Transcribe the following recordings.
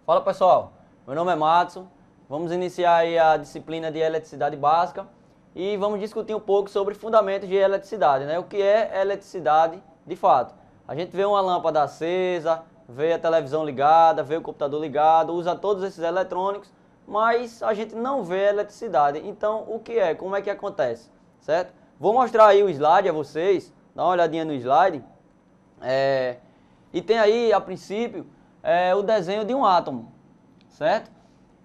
Fala pessoal, meu nome é Matson, vamos iniciar aí a disciplina de eletricidade básica e vamos discutir um pouco sobre fundamentos de eletricidade, né? O que é eletricidade de fato. A gente vê uma lâmpada acesa, vê a televisão ligada, vê o computador ligado, usa todos esses eletrônicos, mas a gente não vê eletricidade. Então o que é? Como é que acontece? Certo? Vou mostrar aí o slide a vocês, dá uma olhadinha no slide. E tem aí, a princípio, o desenho de um átomo, certo?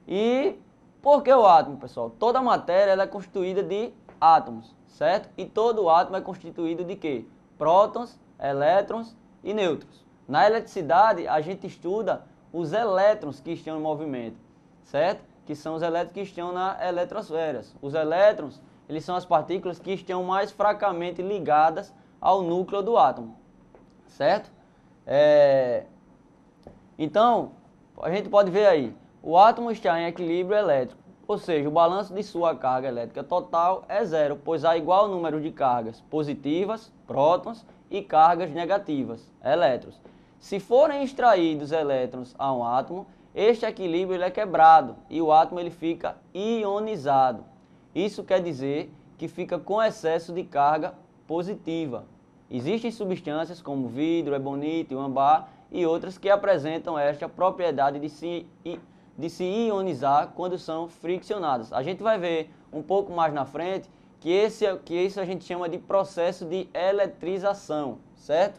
E por que o átomo, pessoal? Toda matéria ela é constituída de átomos, certo? E todo átomo é constituído de quê? Prótons, elétrons e nêutrons. Na eletricidade, a gente estuda os elétrons que estão em movimento, certo? Que são os elétrons que estão na eletrosfera. Os elétrons, eles são as partículas que estão mais fracamente ligadas ao núcleo do átomo, certo? Então, a gente pode ver aí, o átomo está em equilíbrio elétrico, ou seja, o balanço de sua carga elétrica total é zero, pois há igual número de cargas positivas, prótons, e cargas negativas, elétrons. Se forem extraídos elétrons a um átomo, este equilíbrio ele é quebrado e o átomo ele fica ionizado. Isso quer dizer que fica com excesso de carga positiva. Existem substâncias como vidro, ebonite, âmbar e outras que apresentam esta propriedade de se ionizar quando são friccionadas. A gente vai ver um pouco mais na frente que isso a gente chama de processo de eletrização, certo?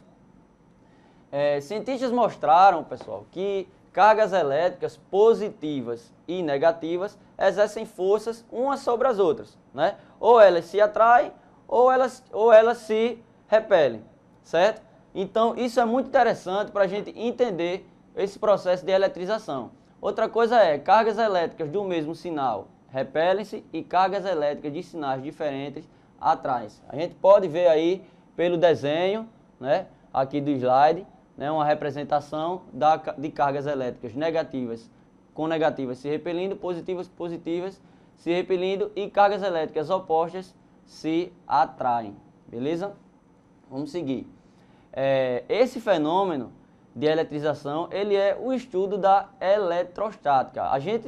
Cientistas mostraram, pessoal, que cargas elétricas positivas e negativas exercem forças umas sobre as outras, né? Ou elas se atraem ou elas se repelem, certo? Então, isso é muito interessante para a gente entender esse processo de eletrização. Outra coisa é, cargas elétricas do mesmo sinal repelem-se e cargas elétricas de sinais diferentes atraem-se. A gente pode ver aí pelo desenho, né, aqui do slide, né, uma representação de cargas elétricas negativas com negativas se repelindo, positivas com positivas se repelindo e cargas elétricas opostas se atraem, beleza? Vamos seguir. Esse fenômeno de eletrização, ele é o estudo da eletrostática. A gente,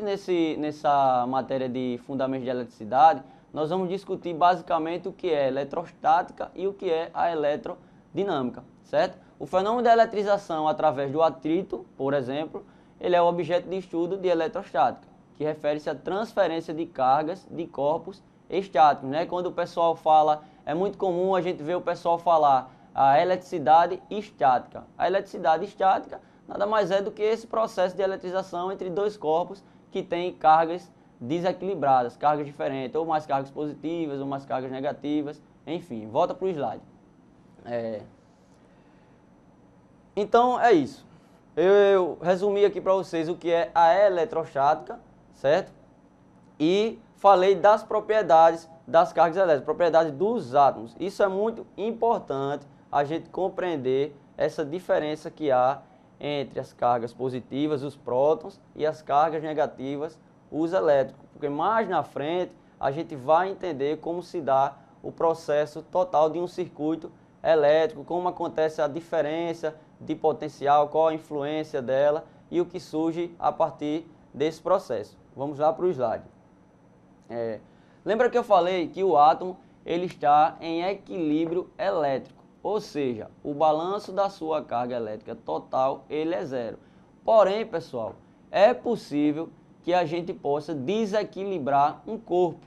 nessa matéria de fundamentos de eletricidade, nós vamos discutir basicamente o que é eletrostática e o que é a eletrodinâmica, certo? O fenômeno da eletrização através do atrito, por exemplo, ele é o objeto de estudo de eletrostática, que refere-se à transferência de cargas de corpos estáticos, né? Quando o pessoal fala, é muito comum a gente ver o pessoal falar a eletricidade estática. A eletricidade estática nada mais é do que esse processo de eletrização entre dois corpos que têm cargas desequilibradas, cargas diferentes, ou mais cargas positivas, ou mais cargas negativas, enfim, volta para o slide. Então é isso. Eu resumi aqui para vocês o que é a eletrostática, certo? E falei das propriedades das cargas elétricas, propriedades dos átomos. Isso é muito importante a gente compreender essa diferença que há entre as cargas positivas, os prótons, e as cargas negativas, os elétrons. Porque mais na frente a gente vai entender como se dá o processo total de um circuito elétrico, como acontece a diferença de potencial, qual a influência dela e o que surge a partir desse processo. Vamos lá para o slide. Lembra que eu falei que o átomo ele está em equilíbrio elétrico, ou seja, o balanço da sua carga elétrica total ele é zero. Porém, pessoal, é possível que a gente possa desequilibrar um corpo,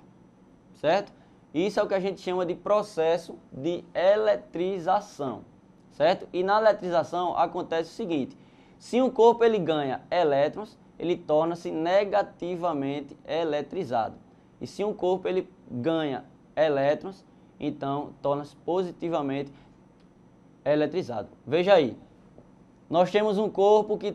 certo? Isso é o que a gente chama de processo de eletrização, certo? E na eletrização acontece o seguinte, se um corpo ele ganha elétrons, ele torna-se negativamente eletrizado. E se um corpo ele ganha elétrons, então torna-se positivamente eletrizado. Veja aí, nós temos um corpo que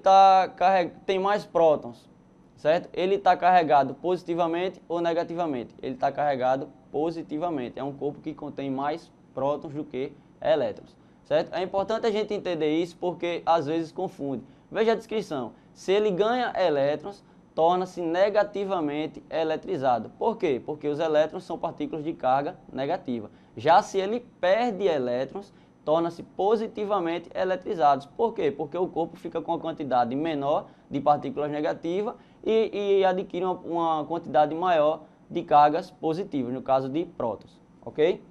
tem mais prótons, certo? Ele está carregado positivamente ou negativamente? Ele está carregado positivamente. É um corpo que contém mais prótons do que elétrons, certo? É importante a gente entender isso porque às vezes confunde. Veja a descrição. Se ele ganha elétrons, torna-se negativamente eletrizado. Por quê? Porque os elétrons são partículas de carga negativa. Já se ele perde elétrons, tornam-se positivamente eletrizados. Por quê? Porque o corpo fica com uma quantidade menor de partículas negativas e adquire uma quantidade maior de cargas positivas, no caso de prótons, ok?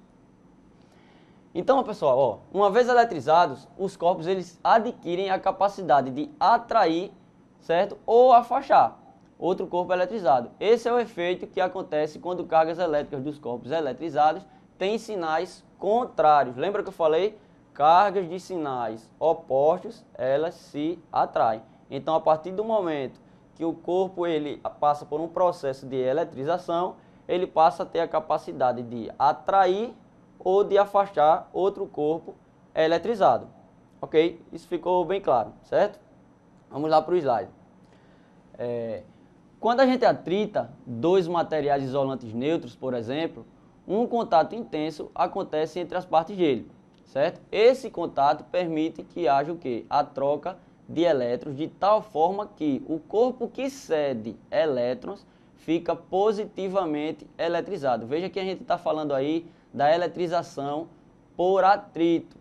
Então, pessoal, ó, uma vez eletrizados, os corpos eles adquirem a capacidade de atrair, certo? Ou afastar outro corpo eletrizado. Esse é o efeito que acontece quando cargas elétricas dos corpos eletrizados têm sinais contrários. Lembra que eu falei? Cargas de sinais opostos, elas se atraem. Então, a partir do momento que o corpo ele passa por um processo de eletrização, ele passa a ter a capacidade de atrair ou de afastar outro corpo eletrizado. Ok? Isso ficou bem claro, certo? Vamos lá para o slide. Quando a gente atrita dois materiais isolantes neutros, por exemplo, um contato intenso acontece entre as partes dele, certo? Esse contato permite que haja o quê? A troca de elétrons de tal forma que o corpo que cede elétrons fica positivamente eletrizado. Veja que a gente está falando aí da eletrização por atrito,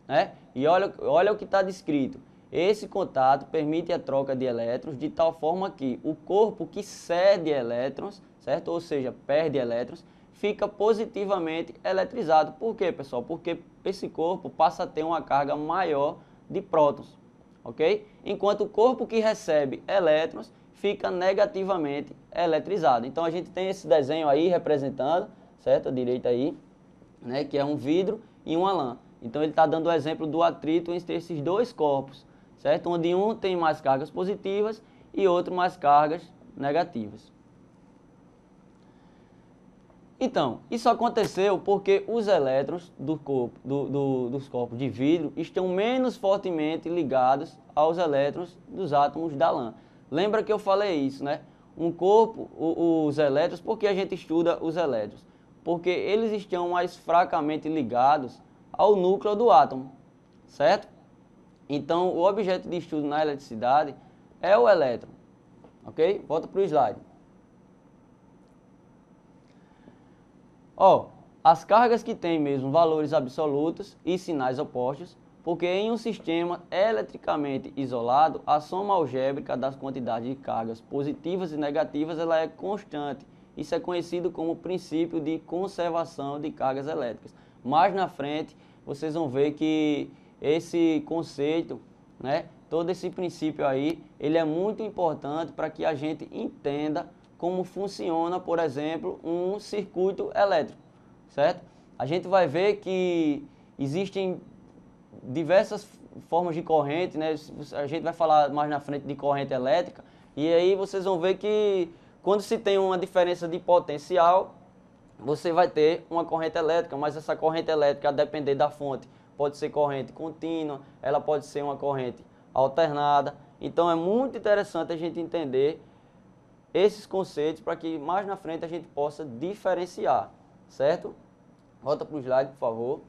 né? E olha o que está descrito. Esse contato permite a troca de elétrons de tal forma que o corpo que cede elétrons, certo? Ou seja, perde elétrons, fica positivamente eletrizado. Por quê, pessoal? Porque esse corpo passa a ter uma carga maior de prótons, ok? Enquanto o corpo que recebe elétrons fica negativamente eletrizado. Então a gente tem esse desenho aí representando, certo? À direita aí, né? Que é um vidro e uma lã. Então ele está dando o exemplo do atrito entre esses dois corpos, certo? Onde um tem mais cargas positivas e outro mais cargas negativas. Então, isso aconteceu porque os elétrons dos corpos de vidro estão menos fortemente ligados aos elétrons dos átomos da lã. Lembra que eu falei isso, né? Um corpo, os elétrons, por que a gente estuda os elétrons? Porque eles estão mais fracamente ligados ao núcleo do átomo, certo? Então, o objeto de estudo na eletricidade é o elétron, ok? Volta para o slide. Ó, as cargas que têm mesmo valores absolutos e sinais opostos, porque em um sistema eletricamente isolado, a soma algébrica das quantidades de cargas positivas e negativas ela é constante. Isso é conhecido como princípio de conservação de cargas elétricas. Mais na frente, vocês vão ver que esse conceito, né, todo esse princípio aí, ele é muito importante para que a gente entenda como funciona, por exemplo, um circuito elétrico, certo? A gente vai ver que existem diversas formas de corrente, né? A gente vai falar mais na frente de corrente elétrica, e aí vocês vão ver que quando se tem uma diferença de potencial, você vai ter uma corrente elétrica, mas essa corrente elétrica, a depender da fonte, pode ser corrente contínua, ela pode ser uma corrente alternada. Então é muito interessante a gente entender esses conceitos para que mais na frente a gente possa diferenciar, certo? Volta para o slide, por favor.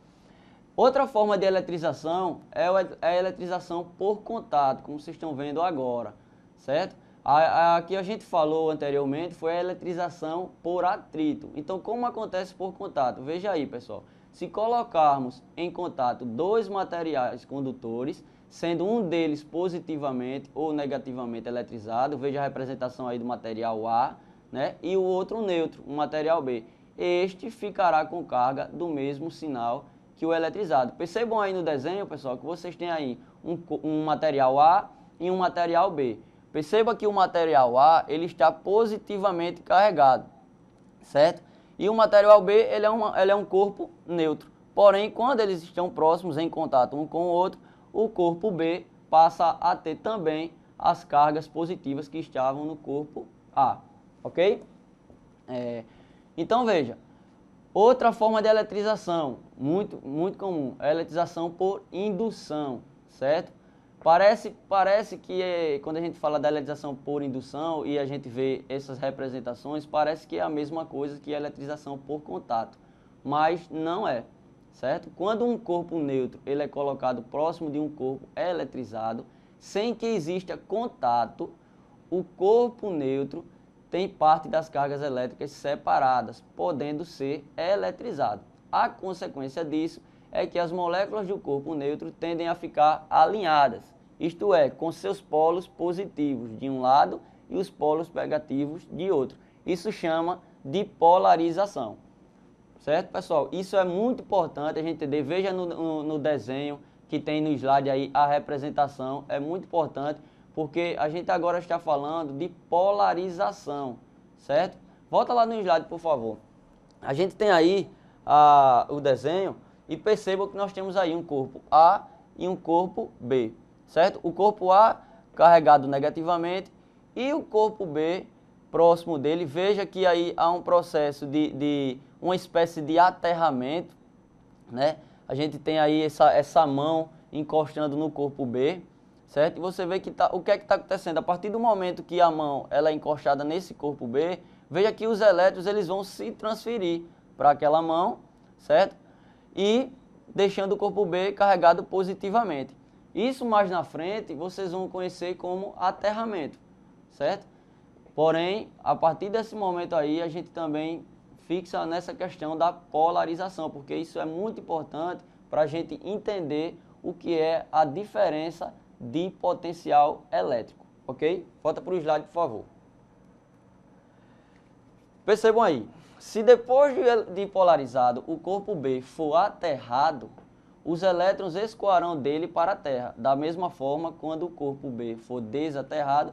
Outra forma de eletrização é a eletrização por contato, como vocês estão vendo agora, certo? A que a gente falou anteriormente foi a eletrização por atrito. Então, como acontece por contato? Veja aí, pessoal. Se colocarmos em contato dois materiais condutores, sendo um deles positivamente ou negativamente eletrizado, veja a representação aí do material A, né? E o outro neutro, o material B. Este ficará com carga do mesmo sinal que o eletrizado. Percebam aí no desenho, pessoal, que vocês têm aí um material A e um material B. Perceba que o material A ele está positivamente carregado, certo? E o material B ele é um corpo neutro. Porém, quando eles estão próximos em contato um com o outro, o corpo B passa a ter também as cargas positivas que estavam no corpo A, ok? Então veja, outra forma de eletrização, muito comum, é a eletrização por indução, certo? Parece que quando a gente fala da eletrização por indução e a gente vê essas representações, parece que é a mesma coisa que a eletrização por contato, mas não é, certo? Quando um corpo neutro ele é colocado próximo de um corpo eletrizado, sem que exista contato, o corpo neutro tem parte das cargas elétricas separadas, podendo ser eletrizado. A consequência disso é que as moléculas do corpo neutro tendem a ficar alinhadas, isto é, com seus polos positivos de um lado e os polos negativos de outro. Isso chama de polarização. Certo, pessoal? Isso é muito importante a gente entender. Veja no desenho que tem no slide aí a representação. É muito importante porque a gente agora está falando de polarização, certo? Volta lá no slide, por favor. A gente tem aí o desenho e perceba que nós temos aí um corpo A e um corpo B, certo? O corpo A carregado negativamente e o corpo B próximo dele. Veja que aí há um processo de uma espécie de aterramento, né? A gente tem aí essa mão encostando no corpo B, certo? E você vê que o que é que está acontecendo? A partir do momento que a mão ela é encostada nesse corpo B, veja que os elétrons eles vão se transferir para aquela mão, certo? E deixando o corpo B carregado positivamente. Isso mais na frente vocês vão conhecer como aterramento, certo? Porém, a partir desse momento aí, a gente também fixa nessa questão da polarização, porque isso é muito importante para a gente entender o que é a diferença de potencial elétrico, ok? Volta para o slide, por favor. Percebam aí, se depois de polarizado o corpo B for aterrado, os elétrons escoarão dele para a Terra. Da mesma forma, quando o corpo B for desaterrado,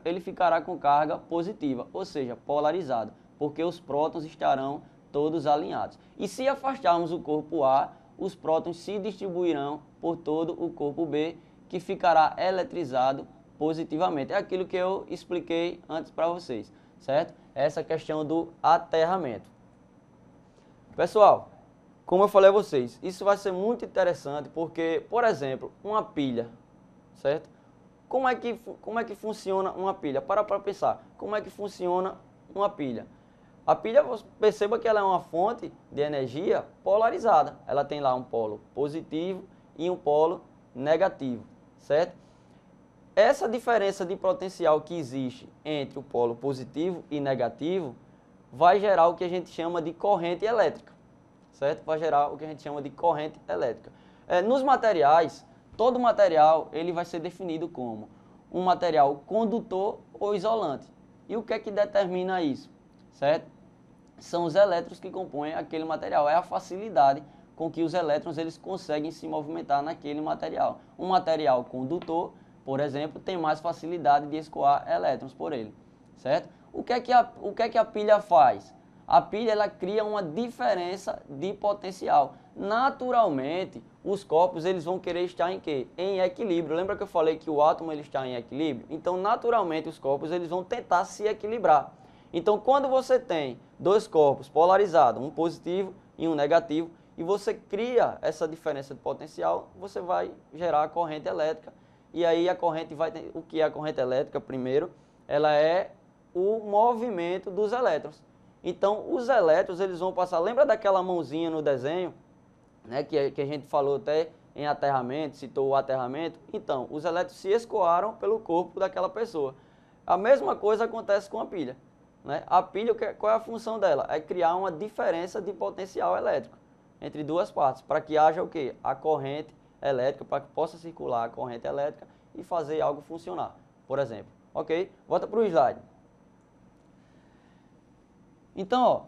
ele ficará com carga positiva, ou seja, polarizado, porque os prótons estarão todos alinhados. E se afastarmos o corpo A, os prótons se distribuirão por todo o corpo B, que ficará eletrizado positivamente. É aquilo que eu expliquei antes para vocês, certo? Essa questão do aterramento. Pessoal, como eu falei a vocês, isso vai ser muito interessante porque, por exemplo, uma pilha, certo? Como é que funciona uma pilha? Para pensar, como é que funciona uma pilha? A pilha, perceba que ela é uma fonte de energia polarizada. Ela tem lá um polo positivo e um polo negativo, certo? Essa diferença de potencial que existe entre o polo positivo e negativo vai gerar o que a gente chama de corrente elétrica, certo? Vai gerar o que a gente chama de corrente elétrica. Nos materiais, todo material ele vai ser definido como um material condutor ou isolante. E o que é que determina isso, certo? São os elétrons que compõem aquele material. É a facilidade com que os elétrons eles conseguem se movimentar naquele material. Um material condutor, por exemplo, tem mais facilidade de escoar elétrons por ele, certo? O que é que a pilha faz? A pilha ela cria uma diferença de potencial. Naturalmente, os corpos eles vão querer estar em quê? Em equilíbrio. Lembra que eu falei que o átomo ele está em equilíbrio? Então, naturalmente, os corpos eles vão tentar se equilibrar. Então, quando você tem dois corpos polarizados, um positivo e um negativo, e você cria essa diferença de potencial, você vai gerar a corrente elétrica. E aí a corrente vai ter, o que é a corrente elétrica? Primeiro, ela é o movimento dos elétrons. Então, os elétrons eles vão passar, lembra daquela mãozinha no desenho, né, que a gente falou até em aterramento, citou o aterramento? Então, os elétrons se escoaram pelo corpo daquela pessoa. A mesma coisa acontece com a pilha. Né? A pilha, qual é a função dela? É criar uma diferença de potencial elétrico entre duas partes, para que haja o quê? A corrente elétrica, para que possa circular a corrente elétrica e fazer algo funcionar, por exemplo. Ok? Volta para o slide. Então, ó,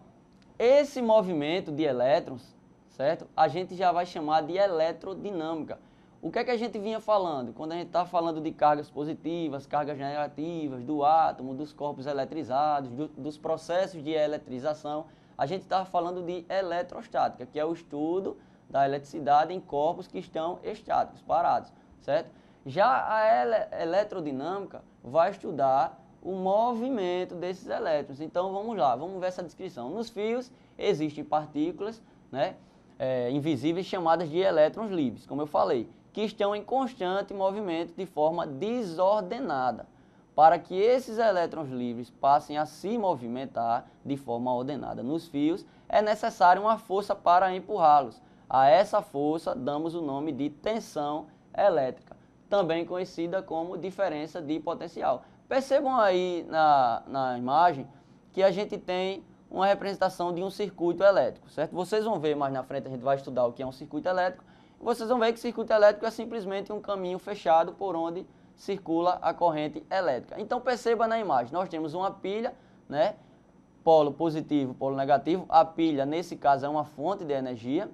esse movimento de elétrons, certo? A gente já vai chamar de eletrodinâmica. O que é que a gente vinha falando? Quando a gente está falando de cargas positivas, cargas negativas, do átomo, dos corpos eletrizados, dos processos de eletrização, a gente está falando de eletrostática, que é o estudo da eletricidade em corpos que estão estáticos, parados, certo? Já a eletrodinâmica vai estudar o movimento desses elétrons. Então vamos lá, vamos ver essa descrição. Nos fios existem partículas, né, invisíveis chamadas de elétrons livres, como eu falei, que estão em constante movimento de forma desordenada. Para que esses elétrons livres passem a se movimentar de forma ordenada nos fios, é necessária uma força para empurrá-los. A essa força damos o nome de tensão elétrica, também conhecida como diferença de potencial. Percebam aí na imagem que a gente tem uma representação de um circuito elétrico, certo? Vocês vão ver mais na frente, a gente vai estudar o que é um circuito elétrico, e vocês vão ver que circuito elétrico é simplesmente um caminho fechado por onde circula a corrente elétrica. Então perceba na imagem, nós temos uma pilha, né? Polo positivo, polo negativo. A pilha, nesse caso, é uma fonte de energia,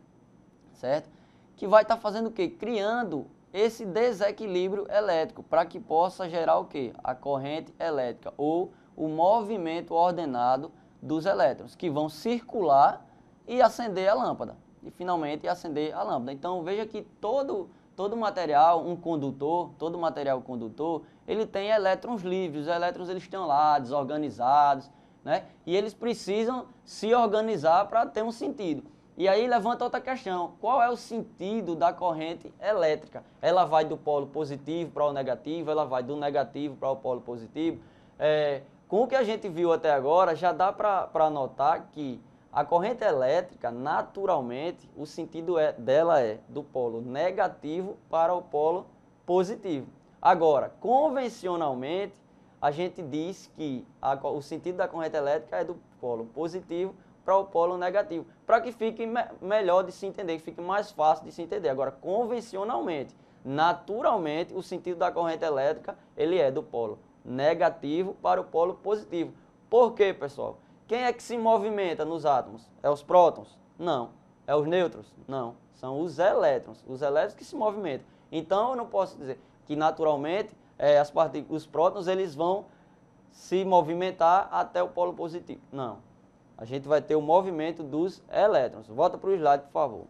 certo? Que vai estar fazendo o quê? Criando esse desequilíbrio elétrico, para que possa gerar o quê? A corrente elétrica, ou o movimento ordenado dos elétrons, que vão circular e acender a lâmpada. E finalmente acender a lâmpada. Então veja que todo material, um condutor, todo material condutor, ele tem elétrons livres. Os elétrons eles estão lá, desorganizados, né? E eles precisam se organizar para ter um sentido. E aí levanta outra questão, qual é o sentido da corrente elétrica? Ela vai do polo positivo para o negativo, ela vai do negativo para o polo positivo. Com o que a gente viu até agora, já dá para notar que a corrente elétrica, naturalmente, o sentido dela é do polo negativo para o polo positivo. Agora, convencionalmente, a gente diz que o sentido da corrente elétrica é do polo positivo para o polo negativo, para que fique melhor de se entender, que fique mais fácil de se entender. Agora, convencionalmente, naturalmente, o sentido da corrente elétrica, ele é do polo negativo para o polo positivo. Por quê, pessoal? Quem é que se movimenta nos átomos? É os prótons? Não. É os nêutrons? Não. São os elétrons que se movimentam. Então, eu não posso dizer que naturalmente os prótons eles vão se movimentar até o polo positivo. Não. A gente vai ter o movimento dos elétrons. Volta para o slide, por favor.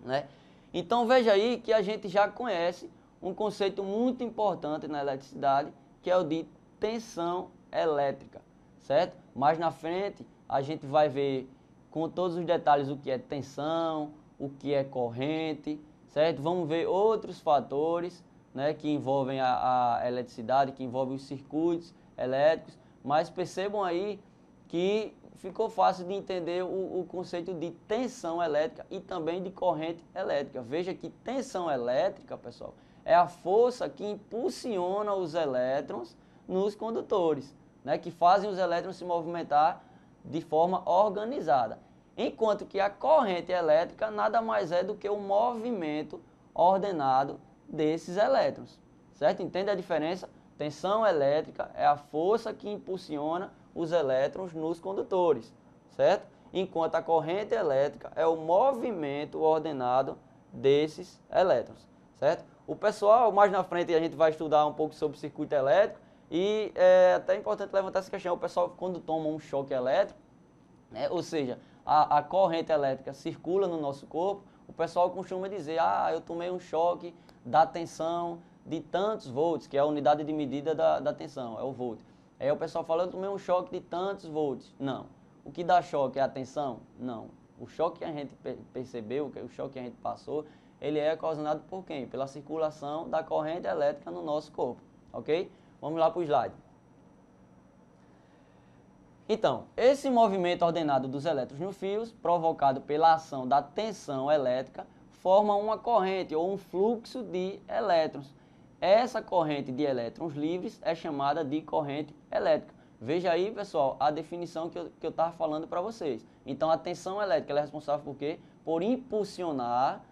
Né? Então, veja aí que a gente já conhece um conceito muito importante na eletricidade, que é o de tensão elétrica, certo? Mais na frente, a gente vai ver com todos os detalhes o que é tensão, o que é corrente, certo? Vamos ver outros fatores, né, que envolvem a eletricidade, que envolvem os circuitos elétricos, mas percebam aí que ficou fácil de entender o conceito de tensão elétrica e também de corrente elétrica. Veja que tensão elétrica, pessoal, é a força que impulsiona os elétrons nos condutores, né, que fazem os elétrons se movimentar de forma organizada. Enquanto que a corrente elétrica nada mais é do que o movimento ordenado desses elétrons, certo? Entende a diferença? Tensão elétrica é a força que impulsiona os elétrons nos condutores, certo? Enquanto a corrente elétrica é o movimento ordenado desses elétrons, certo? O pessoal, mais na frente, a gente vai estudar um pouco sobre circuito elétrico e é até importante levantar essa questão. O pessoal, quando toma um choque elétrico, né, ou seja, a corrente elétrica circula no nosso corpo, o pessoal costuma dizer, eu tomei um choque da tensão de tantos volts, que é a unidade de medida da tensão, é o volt. Aí o pessoal fala, eu tomei um choque de tantos volts. Não. O que dá choque é a tensão? Não. O choque que a gente percebeu, o choque que a gente passou, ele é causado por quem? Pela circulação da corrente elétrica no nosso corpo, ok? Vamos lá para o slide. Então, esse movimento ordenado dos elétrons nos fios, provocado pela ação da tensão elétrica, forma uma corrente ou um fluxo de elétrons. Essa corrente de elétrons livres é chamada de corrente elétrica. Veja aí, pessoal, a definição que eu estava falando para vocês. Então, a tensão elétrica ela é responsável por quê? Por impulsionar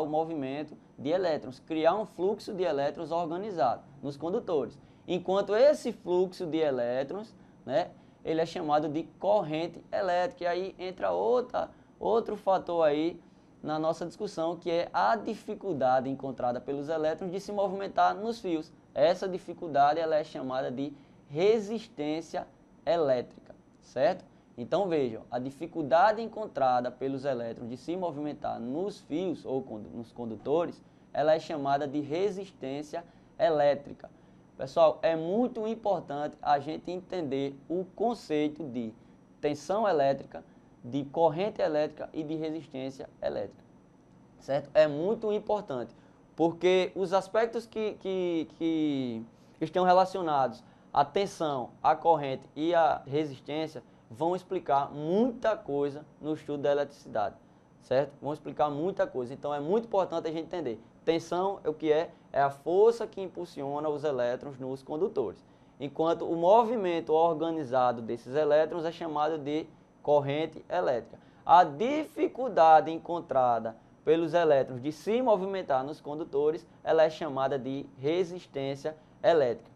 o movimento de elétrons, criar um fluxo de elétrons organizado nos condutores. Enquanto esse fluxo de elétrons, né, ele é chamado de corrente elétrica. E aí entra outro fator aí na nossa discussão, que é a dificuldade encontrada pelos elétrons de se movimentar nos fios. Essa dificuldade ela é chamada de resistência elétrica, certo? Então vejam, a dificuldade encontrada pelos elétrons de se movimentar nos fios ou nos condutores, ela é chamada de resistência elétrica. Pessoal, é muito importante a gente entender o conceito de tensão elétrica, de corrente elétrica e de resistência elétrica, certo? É muito importante, porque os aspectos que estão relacionados à tensão, à corrente e à resistência vão explicar muita coisa no estudo da eletricidade, certo? Vão explicar muita coisa, então é muito importante a gente entender. Tensão é o que é? É a força que impulsiona os elétrons nos condutores. enquanto o movimento organizado desses elétrons é chamado de corrente elétrica. A dificuldade encontrada pelos elétrons de se movimentar nos condutores, ela é chamada de resistência elétrica.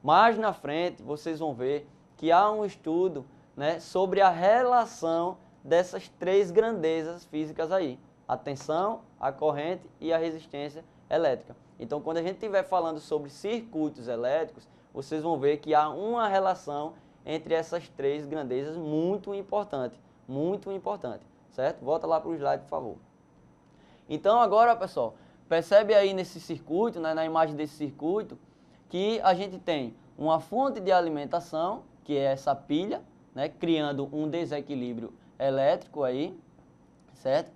Mais na frente, vocês vão ver que há um estudo, né, sobre a relação dessas três grandezas físicas aí, a tensão, a corrente e a resistência elétrica. Então, quando a gente estiver falando sobre circuitos elétricos, vocês vão ver que há uma relação entre essas três grandezas muito importante, certo? Volta lá para o slide, por favor. Então, agora, pessoal, percebe aí nesse circuito, né, na imagem desse circuito, que a gente tem uma fonte de alimentação, que é essa pilha, né, criando um desequilíbrio elétrico aí, certo?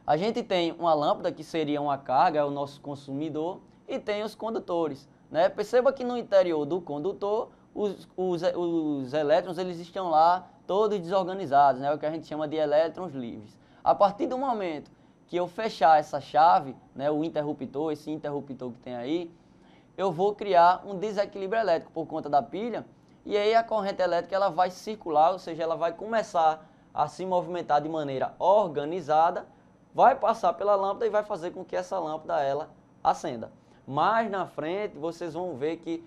A gente tem uma lâmpada, que seria uma carga, é o nosso consumidor, e tem os condutores, né? Perceba que no interior do condutor, os elétrons eles estão lá todos desorganizados, né? O que a gente chama de elétrons livres. A partir do momento que eu fechar essa chave, né, o interruptor, esse interruptor que tem aí, eu vou criar um desequilíbrio elétrico por conta da pilha, e aí a corrente elétrica ela vai circular, ou seja, ela vai começar a se movimentar de maneira organizada, vai passar pela lâmpada e vai fazer com que essa lâmpada ela acenda. Mais na frente vocês vão ver que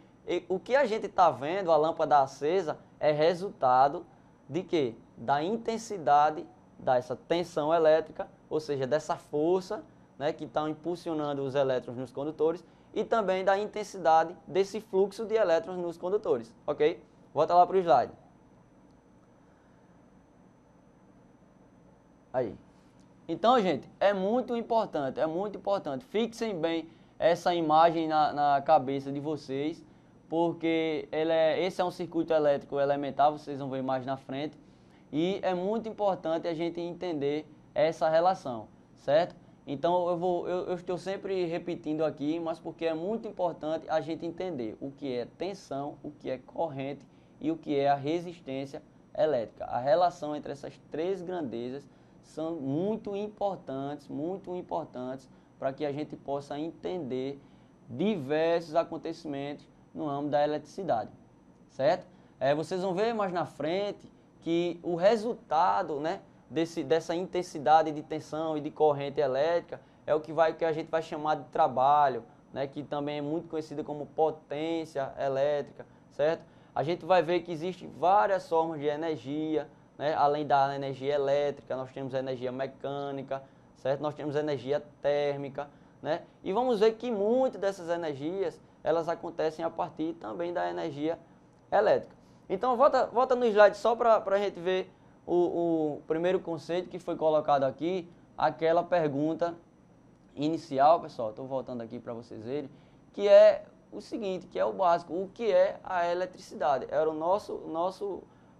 o que a gente está vendo, a lâmpada acesa, é resultado de quê? Da intensidade dessa tensão elétrica, ou seja, dessa força, né, que está impulsionando os elétrons nos condutores, e também da intensidade desse fluxo de elétrons nos condutores, ok? Volta lá para o slide. Aí. Então, gente, é muito importante, fixem bem essa imagem na cabeça de vocês, porque esse é um circuito elétrico elementar, vocês vão ver mais na frente, e é muito importante a gente entender essa relação, certo? Então, eu estou sempre repetindo aqui, mas porque é muito importante a gente entender o que é tensão, o que é corrente e o que é a resistência elétrica. A relação entre essas três grandezas são muito importantes para que a gente possa entender diversos acontecimentos no âmbito da eletricidade, certo? Vocês vão ver mais na frente que o resultado, né, dessa intensidade de tensão e de corrente elétrica é o que a gente vai chamar de trabalho, né, que também é muito conhecido como potência elétrica, certo? A gente vai ver que existem várias formas de energia, né? Além da energia elétrica, nós temos a energia mecânica, certo? Nós temos a energia térmica, né? E vamos ver que muitas dessas energias, elas acontecem a partir também da energia elétrica. Então, volta no slide só para a gente ver o primeiro conceito que foi colocado aqui, aquela pergunta inicial, pessoal, estou voltando aqui para vocês verem, que é o seguinte, que é o básico, o que é a eletricidade? Era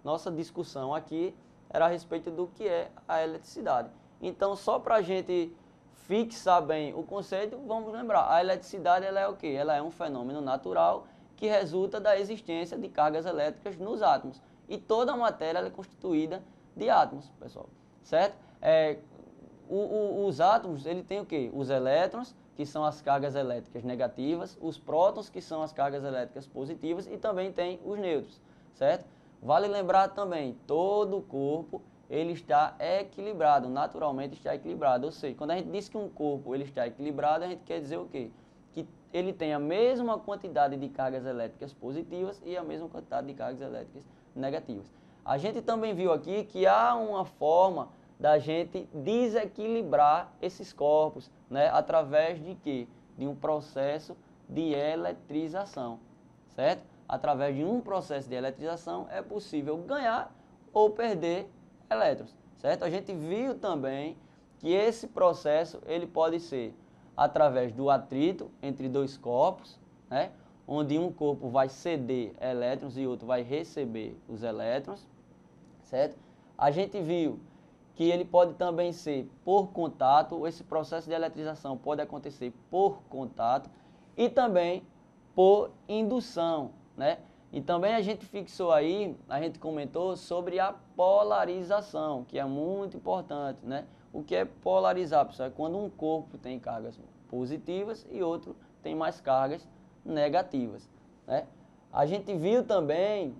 nossa discussão aqui, era a respeito do que é a eletricidade. Então, só para a gente fixar bem o conceito, vamos lembrar, a eletricidade ela é o quê? Ela é um fenômeno natural que resulta da existência de cargas elétricas nos átomos. E toda a matéria ela é constituída de átomos, pessoal, certo? Os átomos, ele tem o quê? Os elétrons, que são as cargas elétricas negativas, os prótons, que são as cargas elétricas positivas, e também tem os nêutrons, certo? Vale lembrar também, todo o corpo, ele está equilibrado, naturalmente está equilibrado, ou seja, quando a gente diz que um corpo ele está equilibrado, a gente quer dizer o quê? Que ele tem a mesma quantidade de cargas elétricas positivas e a mesma quantidade de cargas elétricas negativas. A gente também viu aqui que há uma forma da gente desequilibrar esses corpos, né, através de quê? De um processo de eletrização, certo? Através de um processo de eletrização é possível ganhar ou perder elétrons, certo? A gente viu também que esse processo ele pode ser através do atrito entre dois corpos, né, onde um corpo vai ceder elétrons e outro vai receber os elétrons, certo? A gente viu que ele pode também ser por contato, esse processo de eletrização pode acontecer por contato e também por indução, né? E também a gente fixou aí, a gente comentou sobre a polarização, que é muito importante, né? O que é polarizar, pessoal? É quando um corpo tem cargas positivas e outro tem mais cargas negativas, né? A gente viu também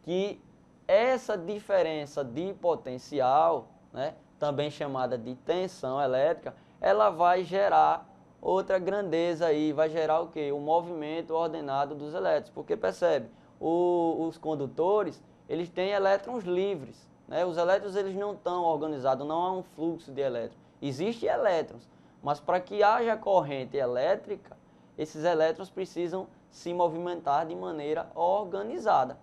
que essa diferença de potencial, né, também chamada de tensão elétrica, ela vai gerar outra grandeza aí, vai gerar o quê? O movimento ordenado dos elétrons, porque percebe, os condutores, eles têm elétrons livres, né? Os elétrons eles não estão organizados, não há um fluxo de elétrons. Existem elétrons, mas para que haja corrente elétrica, esses elétrons precisam se movimentar de maneira organizada,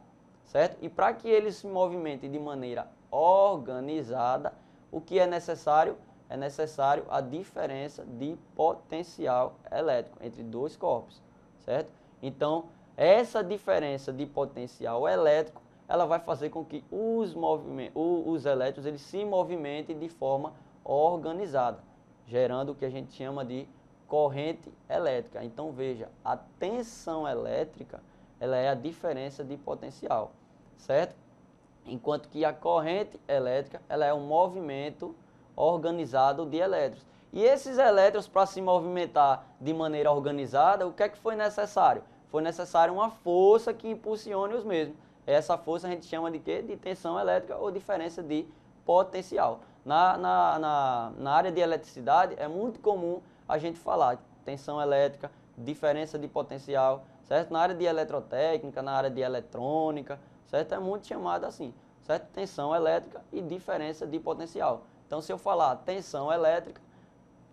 certo? E para que eles se movimentem de maneira organizada, o que é necessário? É necessário a diferença de potencial elétrico entre dois corpos, certo? Então, essa diferença de potencial elétrico, ela vai fazer com que os elétrons eles se movimentem de forma organizada, gerando o que a gente chama de corrente elétrica. Então, veja, a tensão elétrica, ela é a diferença de potencial, certo? Enquanto que a corrente elétrica, ela é um movimento organizado de elétrons. E esses elétrons, para se movimentar de maneira organizada, o que é que foi necessário? Foi necessário uma força que impulsione os mesmos. Essa força a gente chama de quê? De tensão elétrica ou diferença de potencial. Na área de eletricidade, é muito comum a gente falar tensão elétrica, diferença de potencial, certo? Na área de eletrotécnica, na área de eletrônica, certo? É muito chamado assim, certo? Tensão elétrica e diferença de potencial. Então, se eu falar tensão elétrica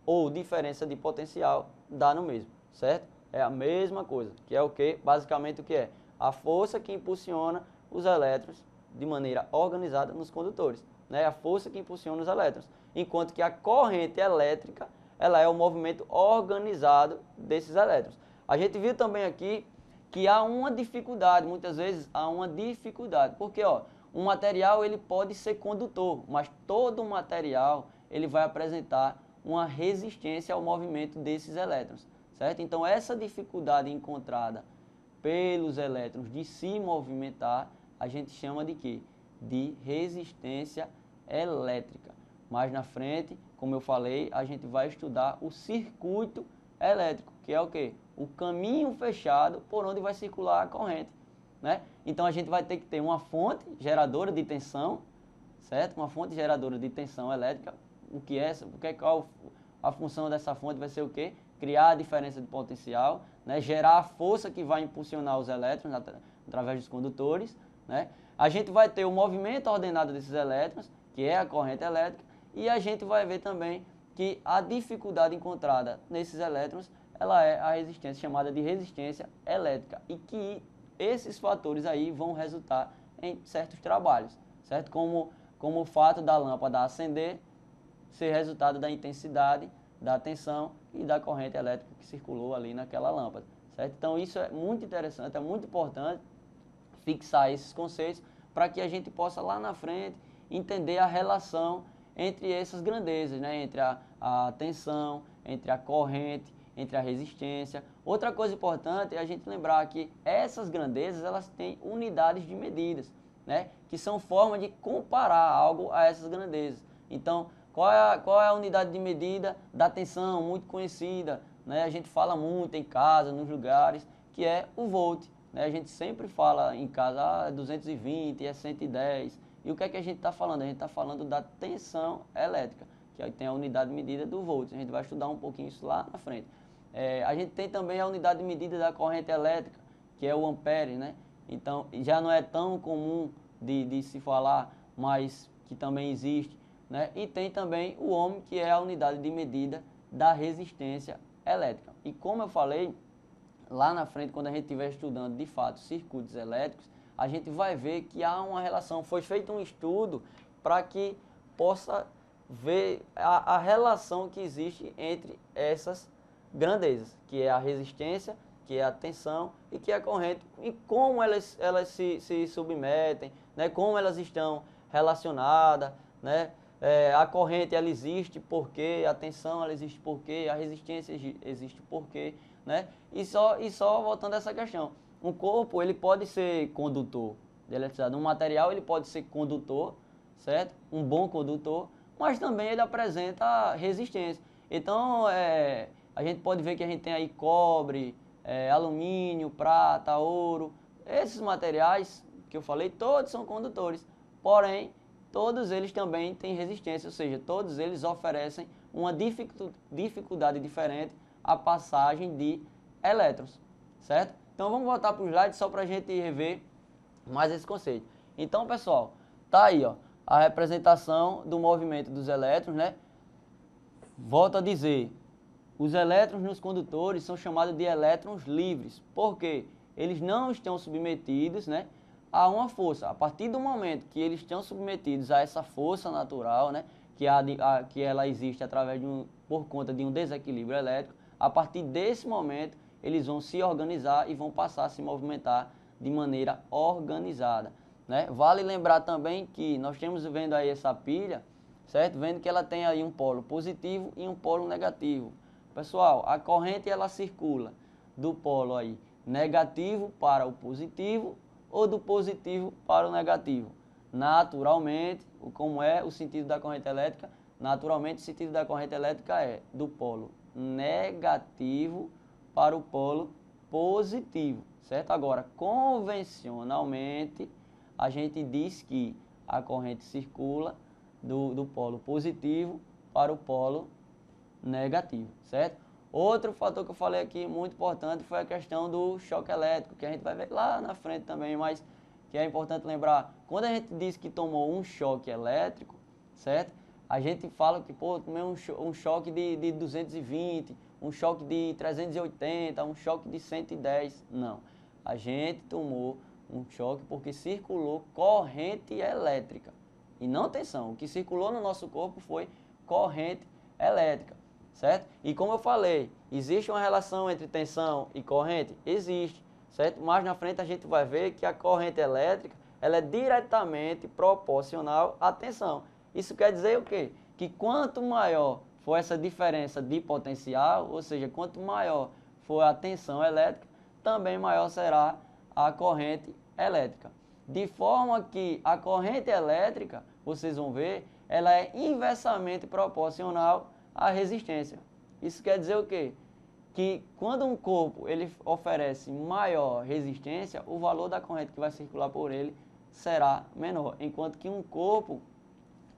ou diferença de potencial, dá no mesmo, certo? É a mesma coisa, que é o que? Basicamente o que é? A força que impulsiona os elétrons de maneira organizada nos condutores, né? A força que impulsiona os elétrons. Enquanto que a corrente elétrica, ela é o movimento organizado desses elétrons. A gente viu também aqui que há uma dificuldade, muitas vezes há uma dificuldade, porque ó, um material ele pode ser condutor, mas todo material ele vai apresentar uma resistência ao movimento desses elétrons, certo? Então essa dificuldade encontrada pelos elétrons de se movimentar, a gente chama de quê? De resistência elétrica. Mais na frente, como eu falei, a gente vai estudar o circuito elétrico, que é o quê? O caminho fechado por onde vai circular a corrente, né? Então a gente vai ter que ter uma fonte geradora de tensão, certo? Uma fonte geradora de tensão elétrica. O que é essa? Qual a função dessa fonte vai ser o quê? Criar a diferença de potencial, né? Gerar a força que vai impulsionar os elétrons através dos condutores, né? A gente vai ter o movimento ordenado desses elétrons, que é a corrente elétrica, e a gente vai ver também que a dificuldade encontrada nesses elétrons, ela é a resistência, chamada de resistência elétrica, e que esses fatores aí vão resultar em certos trabalhos, certo? Como o fato da lâmpada acender ser resultado da intensidade, da tensão e da corrente elétrica que circulou ali naquela lâmpada, certo? Então isso é muito interessante, é muito importante fixar esses conceitos para que a gente possa lá na frente entender a relação entre essas grandezas, né? Entre a tensão, entre a corrente, entre a resistência. Outra coisa importante é a gente lembrar que essas grandezas elas têm unidades de medidas, né? Que são formas de comparar algo a essas grandezas. Então, qual é a unidade de medida da tensão, muito conhecida, né? A gente fala muito em casa, nos lugares, que é o volt, né? A gente sempre fala em casa, é 220, é 110. E o que é que a gente está falando? A gente está falando da tensão elétrica, que aí tem a unidade de medida do volt. A gente vai estudar um pouquinho isso lá na frente. A gente tem também a unidade de medida da corrente elétrica, que é o ampere, né? Então, já não é tão comum de se falar, mas que também existe, né? E tem também o ohm, que é a unidade de medida da resistência elétrica. E como eu falei, lá na frente, quando a gente estiver estudando de fato circuitos elétricos, a gente vai ver que há uma relação. Foi feito um estudo para que possa ver a relação que existe entre essas grandezas, que é a resistência, que é a tensão e que é a corrente, e como elas se submetem, né? Como elas estão relacionadas, né? A corrente ela existe porque, a tensão ela existe porque, a resistência existe porque, né? E só voltando a essa questão, um corpo ele pode ser condutor de eletricidade, um material ele pode ser condutor, certo? Um bom condutor, mas também ele apresenta resistência. Então, a gente pode ver que a gente tem aí cobre, alumínio, prata, ouro, Esses materiais que eu falei, todos são condutores, porém, todos eles também têm resistência, ou seja, todos eles oferecem uma dificuldade diferente à passagem de elétrons, certo? Então vamos voltar para o slide só para a gente rever mais esse conceito. Então, pessoal, tá aí, ó, a representação do movimento dos elétrons, né? Volto a dizer, os elétrons nos condutores são chamados de elétrons livres. Por quê? Eles não estão submetidos, né, a uma força. A partir do momento que eles estão submetidos a essa força natural, né, que ela existe através por conta de um desequilíbrio elétrico, a partir desse momento eles vão se organizar e vão passar a se movimentar de maneira organizada, né? Vale lembrar também que nós temos vendo aí essa pilha, certo? Vendo que ela tem aí um polo positivo e um polo negativo. Pessoal, a corrente ela circula do polo aí negativo para o positivo ou do positivo para o negativo. Naturalmente, como é o sentido da corrente elétrica? Naturalmente, o sentido da corrente elétrica é do polo negativo para o polo positivo, certo? Agora, convencionalmente, a gente diz que a corrente circula do polo positivo para o polo negativo, certo? Outro fator que eu falei aqui muito importante foi a questão do choque elétrico, que a gente vai ver lá na frente também, mas que é importante lembrar, quando a gente diz que tomou um choque elétrico, certo? A gente fala que, pô, tomei um choque de 220, um choque de 380, um choque de 110. Não, a gente tomou um choque porque circulou corrente elétrica e não tensão. O que circulou no nosso corpo foi corrente elétrica, certo? E como eu falei, existe uma relação entre tensão e corrente? Existe, certo? Mais na frente a gente vai ver que a corrente elétrica ela é diretamente proporcional à tensão. Isso quer dizer o quê? Que quanto maior for essa diferença de potencial, ou seja, quanto maior for a tensão elétrica, também maior será a corrente elétrica. De forma que a corrente elétrica, vocês vão ver, ela é inversamente proporcional à resistência. Isso quer dizer o quê? Que quando um corpo ele oferece maior resistência, o valor da corrente que vai circular por ele será menor. Enquanto que um corpo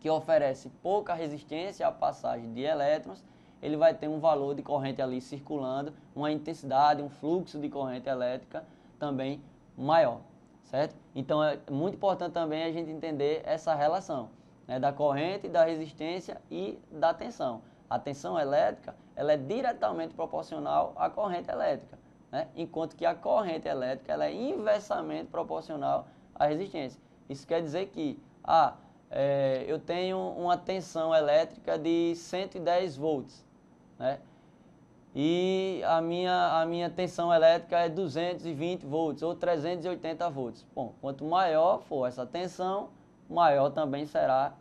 que oferece pouca resistência à passagem de elétrons, ele vai ter um valor de corrente ali circulando, uma intensidade, um fluxo de corrente elétrica também maior, certo? Então é muito importante também a gente entender essa relação, né, da corrente, da resistência e da tensão. A tensão elétrica ela é diretamente proporcional à corrente elétrica, né? Enquanto que a corrente elétrica ela é inversamente proporcional à resistência. Isso quer dizer que eu tenho uma tensão elétrica de 110 volts, né? E a minha tensão elétrica é 220 volts ou 380 volts. Bom, quanto maior for essa tensão, maior também será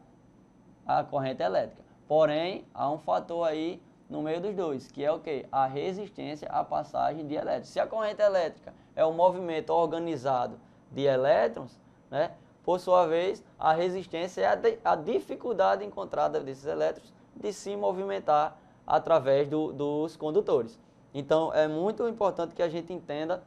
a corrente elétrica. Porém, há um fator aí no meio dos dois, que é o quê? A resistência à passagem de elétrons. Se a corrente elétrica é um movimento organizado de elétrons, né? Por sua vez, a resistência é a dificuldade encontrada desses elétrons de se movimentar através dos condutores. Então, é muito importante que a gente entenda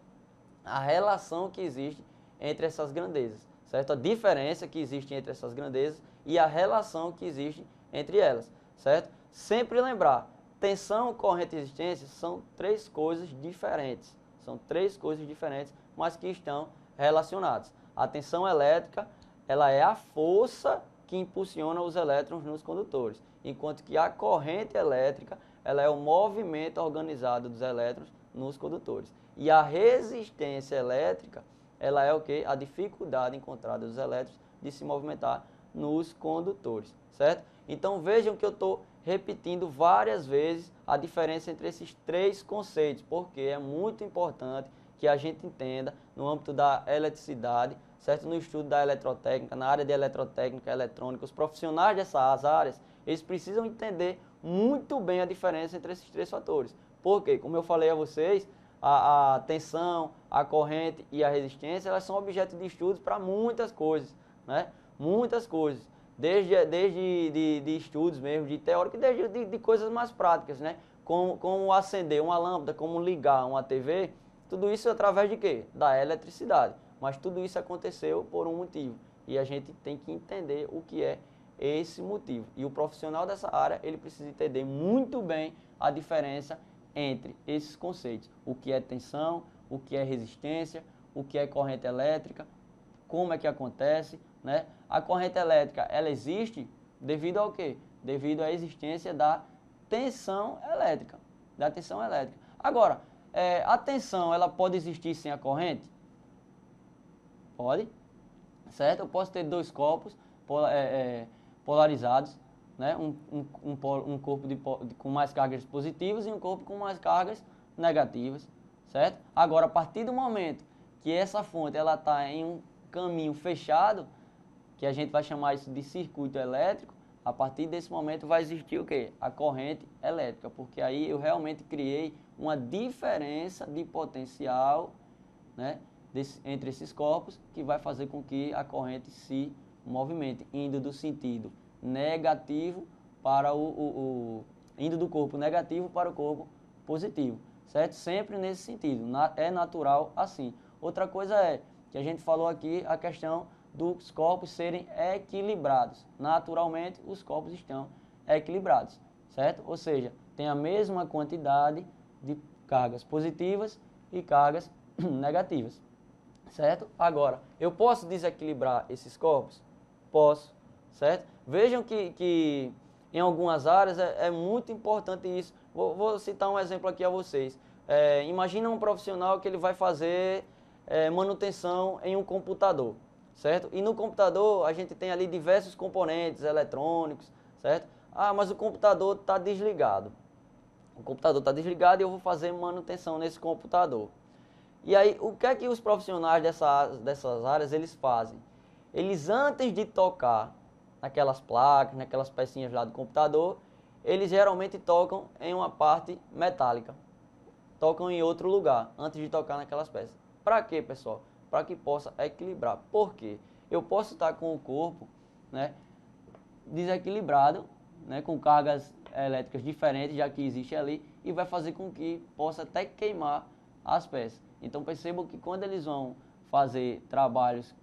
a relação que existe entre essas grandezas, certo? A diferença que existe entre essas grandezas e a relação que existe entre elas, certo? Sempre lembrar, tensão, corrente e resistência são três coisas diferentes. São três coisas diferentes, mas que estão relacionadas. A tensão elétrica, ela é a força que impulsiona os elétrons nos condutores, enquanto que a corrente elétrica, ela é o movimento organizado dos elétrons nos condutores. E a resistência elétrica, ela é o quê? A dificuldade encontrada dos elétrons de se movimentar nos condutores, certo? Então vejam que eu estou repetindo várias vezes a diferença entre esses três conceitos, porque é muito importante que a gente entenda no âmbito da eletricidade, certo? No estudo da eletrotécnica, na área de eletrotécnica, eletrônica, os profissionais dessas áreas, eles precisam entender muito bem a diferença entre esses três fatores. Porque, como eu falei a vocês, a tensão, a corrente e a resistência, elas são objeto de estudos para muitas coisas, né? Muitas coisas. Desde de estudos mesmo, de teórico, e desde de coisas mais práticas, né? Como acender uma lâmpada, como ligar uma TV, tudo isso através de quê? Da eletricidade. mas tudo isso aconteceu por um motivo. E a gente tem que entender o que é esse motivo. E o profissional dessa área, ele precisa entender muito bem a diferença entre esses conceitos. O que é tensão, o que é resistência, o que é corrente elétrica, como é que acontece, né? A corrente elétrica, ela existe devido ao quê? Devido à existência da tensão elétrica. Agora, a tensão, ela pode existir sem a corrente? Pode, certo? Eu posso ter dois corpos polarizados, né? Um corpo com mais cargas positivas e um corpo com mais cargas negativas, certo? Agora, a partir do momento que essa fonte ela está em um caminho fechado, que a gente vai chamar isso de circuito elétrico, a partir desse momento vai existir o quê? A corrente elétrica, porque aí eu realmente criei uma diferença de potencial, né, entre esses corpos, que vai fazer com que a corrente se movimente, indo do sentido negativo para indo do corpo negativo para o corpo positivo, certo? Sempre nesse sentido, é natural assim. Outra coisa é, que a gente falou aqui, a questão dos corpos serem equilibrados. Naturalmente, os corpos estão equilibrados, certo? Ou seja, tem a mesma quantidade de cargas positivas e cargas negativas, certo? Agora, eu posso desequilibrar esses corpos? Posso, certo? Vejam que em algumas áreas é muito importante isso. Vou citar um exemplo aqui a vocês. Imagina um profissional que ele vai fazer manutenção em um computador, certo? E no computador a gente tem ali diversos componentes eletrônicos, certo? Ah, mas o computador está desligado. O computador está desligado e eu vou fazer manutenção nesse computador. E aí, o que é que os profissionais dessas áreas eles fazem? Eles, antes de tocar naquelas placas, naquelas pecinhas lá do computador, eles geralmente tocam em uma parte metálica. Tocam em outro lugar, antes de tocar naquelas peças. Para quê, pessoal? Para que possa equilibrar. Por quê? Eu posso estar com o corpo, né, desequilibrado, né, com cargas elétricas diferentes, já que existe ali, e vai fazer com que possa até queimar as peças. Então percebam que quando eles vão fazer trabalhos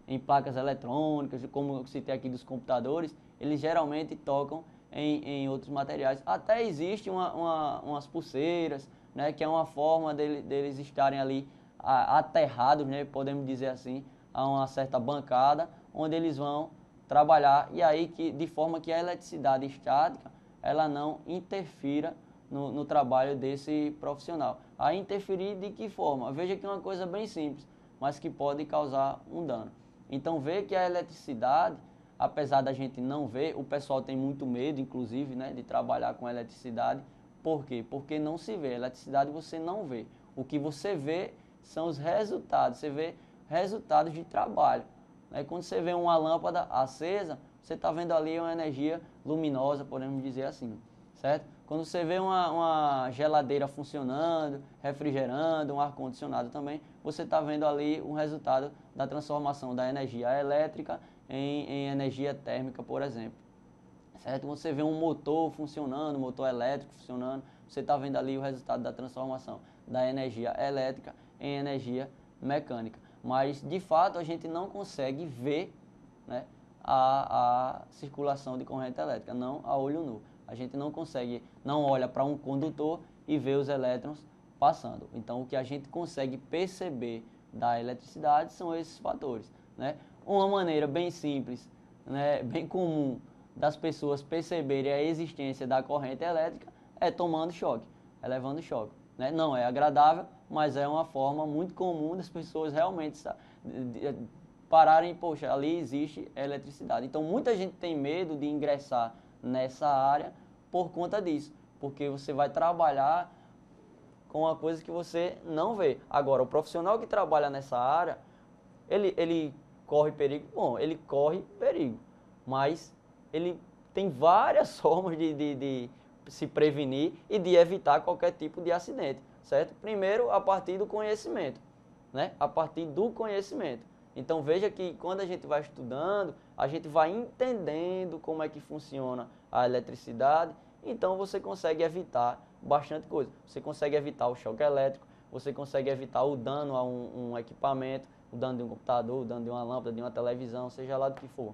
em placas eletrônicas, como eu citei aqui dos computadores, eles geralmente tocam em outros materiais. Até existe umas pulseiras, né, que é uma forma deles estarem ali aterrados, né, podemos dizer assim, a uma certa bancada, onde eles vão trabalhar, e aí de forma que a eletricidade estática ela não interfira no trabalho desse profissional. A interferir de que forma? Veja que é uma coisa bem simples, mas que pode causar um dano. Então vê que a eletricidade, apesar da gente não ver, o pessoal tem muito medo, inclusive, né, de trabalhar com eletricidade. Por quê? Porque não se vê. A eletricidade você não vê. O que você vê são os resultados. Você vê resultados de trabalho. Quando você vê uma lâmpada acesa, você está vendo ali uma energia luminosa, podemos dizer assim, certo? Quando você vê uma geladeira funcionando, refrigerando, um ar-condicionado também, você está vendo ali um resultado da transformação da energia elétrica em energia térmica, por exemplo. Certo? Quando você vê um motor funcionando, um motor elétrico funcionando, você está vendo ali o resultado da transformação da energia elétrica em energia mecânica. Mas, de fato, a gente não consegue ver, né, a circulação de corrente elétrica, não a olho nu. A gente não consegue, não olha para um condutor e vê os elétrons passando. Então, o que a gente consegue perceber da eletricidade são esses fatores, né? Uma maneira bem simples, né, bem comum das pessoas perceberem a existência da corrente elétrica é tomando choque, é levando choque, né? Não é agradável, mas é uma forma muito comum das pessoas realmente pararem, poxa, ali existe eletricidade. Então muita gente tem medo de ingressar nessa área por conta disso, porque você vai trabalhar com uma coisa que você não vê. Agora, o profissional que trabalha nessa área, ele corre perigo? Bom, ele corre perigo, mas ele tem várias formas de se prevenir e de evitar qualquer tipo de acidente, certo? Primeiro, a partir do conhecimento, né? A partir do conhecimento. Então veja que quando a gente vai estudando, a gente vai entendendo como é que funciona a eletricidade, então você consegue evitar bastante coisa. Você consegue evitar o choque elétrico, você consegue evitar o dano a um equipamento, o dano de um computador, o dano de uma lâmpada, de uma televisão, seja lá do que for,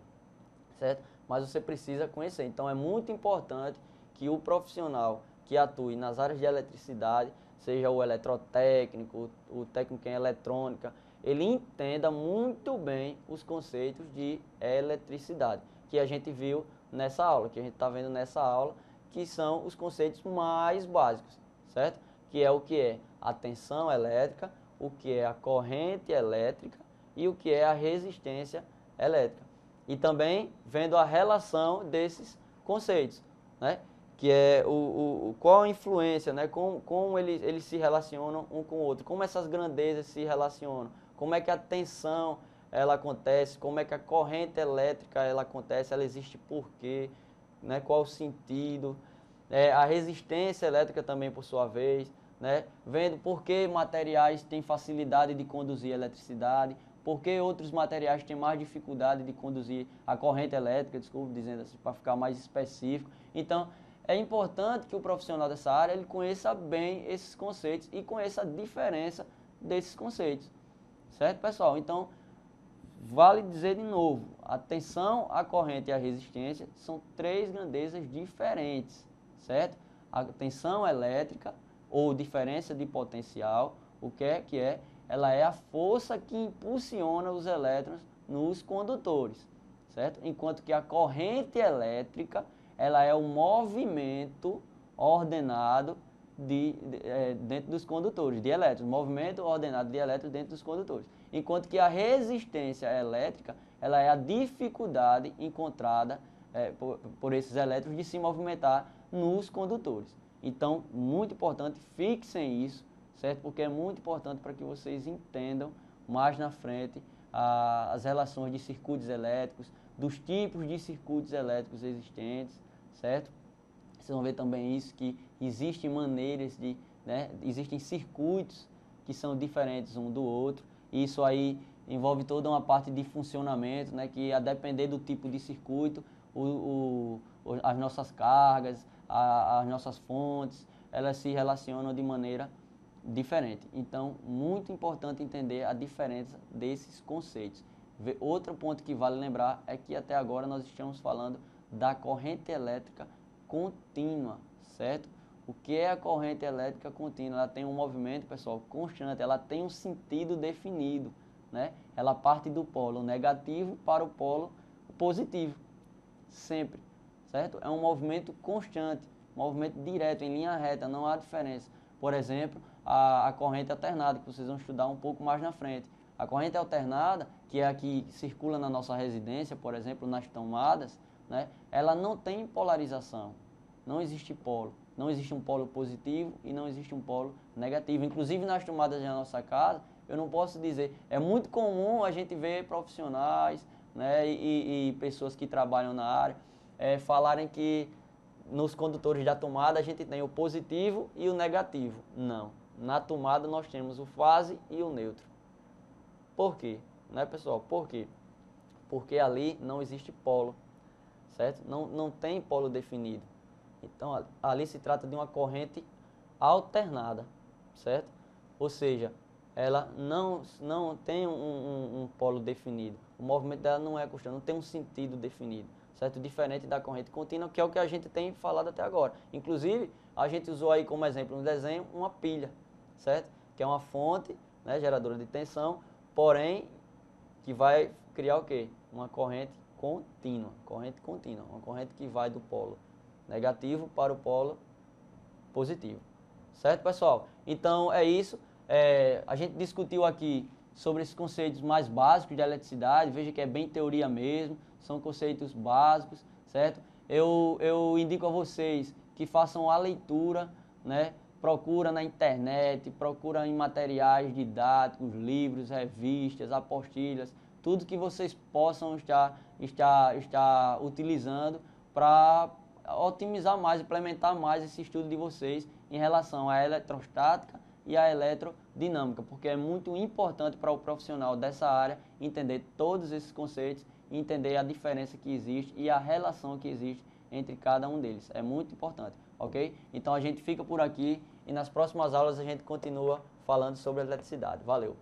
certo? Mas você precisa conhecer. Então é muito importante que o profissional que atue nas áreas de eletricidade, seja o eletrotécnico, o técnico em eletrônica, ele entenda muito bem os conceitos de eletricidade, que a gente viu nessa aula, que a gente está vendo nessa aula, que são os conceitos mais básicos, certo? Que é o que é a tensão elétrica, o que é a corrente elétrica e o que é a resistência elétrica. E também vendo a relação desses conceitos, né? Que é qual a influência, né? Como eles se relacionam um com o outro, como essas grandezas se relacionam, como é que a tensão ela acontece, como é que a corrente elétrica ela acontece, ela existe por quê, né? Qual o sentido, a resistência elétrica também por sua vez, né? Vendo por que materiais têm facilidade de conduzir eletricidade, por que outros materiais têm mais dificuldade de conduzir a corrente elétrica, desculpe, dizendo assim, para ficar mais específico. Então, é importante que o profissional dessa área ele conheça bem esses conceitos e conheça a diferença desses conceitos. Certo, pessoal? Então, vale dizer de novo, a tensão, a corrente e a resistência são três grandezas diferentes, certo? A tensão elétrica, ou diferença de potencial, o que é? Ela é a força que impulsiona os elétrons nos condutores, certo? Enquanto que a corrente elétrica, ela é o movimento ordenado dentro dos condutores, de elétrons, movimento ordenado de elétrons dentro dos condutores. Enquanto que a resistência elétrica, ela é a dificuldade encontrada por esses elétrons de se movimentar nos condutores. Então, muito importante, fixem isso, certo? Porque é muito importante para que vocês entendam mais na frente as relações de circuitos elétricos, dos tipos de circuitos elétricos existentes, certo? Vocês vão ver também isso, que existem maneiras de, né, existem circuitos que são diferentes um do outro, e isso aí envolve toda uma parte de funcionamento, né, que a depender do tipo de circuito, as nossas cargas, as nossas fontes, elas se relacionam de maneira diferente. Então, muito importante entender a diferença desses conceitos. Outro ponto que vale lembrar é que até agora nós estamos falando da corrente elétrica contínua, certo? O que é a corrente elétrica contínua? Ela tem um movimento, pessoal, constante, ela tem um sentido definido, né? Ela parte do polo negativo para o polo positivo, sempre, certo? É um movimento constante, um movimento direto, em linha reta, não há diferença. Por exemplo, a corrente alternada, que vocês vão estudar um pouco mais na frente. A corrente alternada, que é a que circula na nossa residência, por exemplo, nas tomadas, né, ela não tem polarização, não existe polo, não existe um polo positivo e não existe um polo negativo. Inclusive nas tomadas da nossa casa, eu não posso dizer, é muito comum a gente ver profissionais, né, e pessoas que trabalham na área falarem que nos condutores da tomada a gente tem o positivo e o negativo. Não, na tomada nós temos o fase e o neutro. Por quê? Né, pessoal? Por quê? Porque ali não existe polo, certo? Não tem polo definido. Então, ali se trata de uma corrente alternada, certo? Ou seja, ela não tem um polo definido. O movimento dela não é constante, não tem um sentido definido, certo? Diferente da corrente contínua, que é o que a gente tem falado até agora. Inclusive, a gente usou aí como exemplo no desenho uma pilha, certo? Que é uma fonte, né, geradora de tensão, porém, que vai criar o quê? Uma corrente contínua, uma corrente que vai do polo negativo para o polo positivo. Certo, pessoal? Então, é isso. A gente discutiu aqui sobre esses conceitos mais básicos de eletricidade. Veja que é bem teoria mesmo, são conceitos básicos, certo? Eu indico a vocês que façam a leitura, né? Procura na internet, procura em materiais didáticos, livros, revistas, apostilhas, tudo que vocês possam estar utilizando para otimizar mais, implementar mais esse estudo de vocês em relação à eletrostática e à eletrodinâmica, porque é muito importante para o profissional dessa área entender todos esses conceitos, entender a diferença que existe e a relação que existe entre cada um deles. É muito importante, ok? Então a gente fica por aqui e nas próximas aulas a gente continua falando sobre eletricidade. Valeu!